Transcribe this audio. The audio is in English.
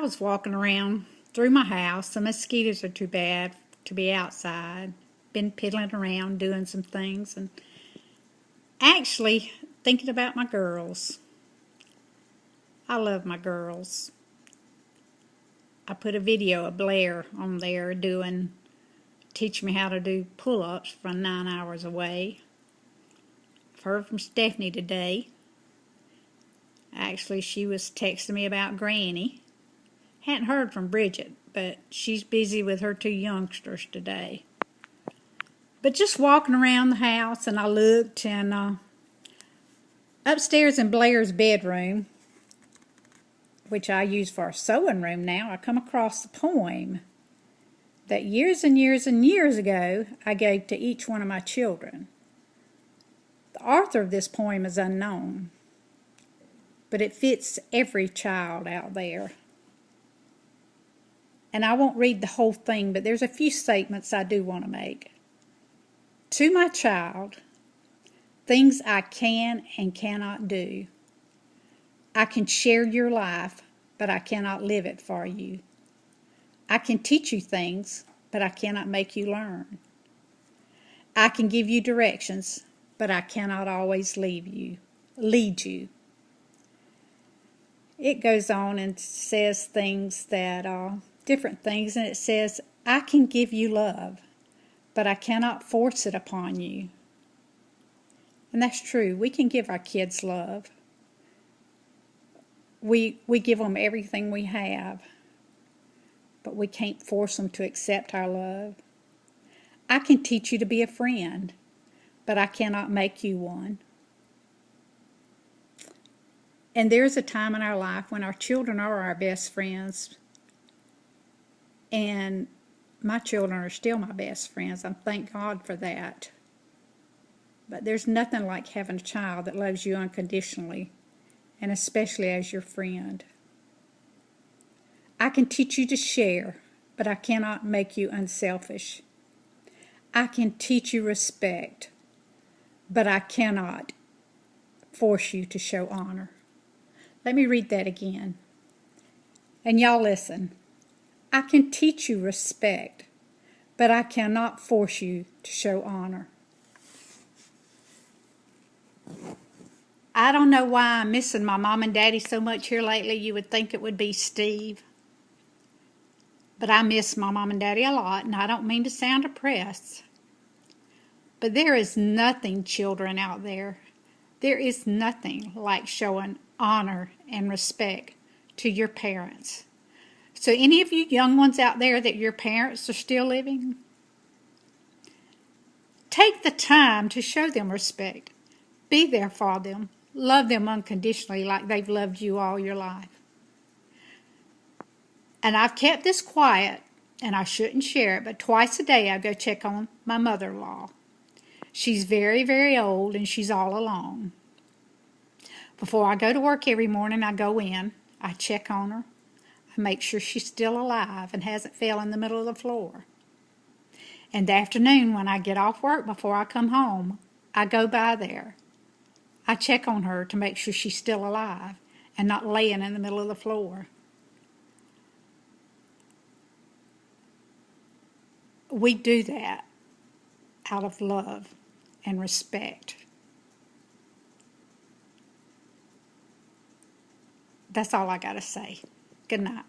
was walking around through my house. The mosquitoes are too bad to be outside. Been piddling around doing some things and actually thinking about my girls. I love my girls. I put a video of Blair on there teach me how to do pull-ups from 9 hours away. I've heard from Stephanie today. Actually, she was texting me about Granny. Hadn't heard from Bridget, but she's busy with her 2 youngsters today. But just walking around the house, and I looked, and upstairs in Blair's bedroom, which I use for a sewing room now, I come across a poem that years and years and years ago I gave to each one of my children. The author of this poem is unknown, but it fits every child out there. And I won't read the whole thing, but there's a few statements I do want to make. To my child, things I can and cannot do. I can share your life, but I cannot live it for you. I can teach you things, but I cannot make you learn. I can give you directions, but I cannot always lead you. It goes on and says things that different things, and it says, I can give you love, but I cannot force it upon you. And that's true. We can give our kids love. We give them everything we have, but we can't force them to accept our love. I can teach you to be a friend, but I cannot make you one. And there's a time in our life when our children are our best friends, and my children are still my best friends. I thank God for that. But there's nothing like having a child that loves you unconditionally, and especially as your friend. I can teach you to share, but I cannot make you unselfish. I can teach you respect, but I cannot force you to show honor. Let me read that again. And y'all listen. I can teach you respect, but I cannot force you to show honor. I don't know why I'm missing my mom and daddy so much here lately. You would think it would be Steve. But I miss my mom and daddy a lot, and I don't mean to sound depressed. But there is nothing, children out there, there is nothing like showing honor and respect to your parents. So any of you young ones out there that your parents are still living, take the time to show them respect. Be there for them. Love them unconditionally like they've loved you all your life. And I've kept this quiet, and I shouldn't share it, but twice a day I go check on my mother-in-law. She's very, very old, and she's all alone. Before I go to work every morning, I go in, I check on her, I make sure she's still alive and hasn't fell in the middle of the floor. In the afternoon, when I get off work before I come home, I go by there. I check on her to make sure she's still alive and not laying in the middle of the floor. We do that out of love and respect. That's all I got to say. Good night.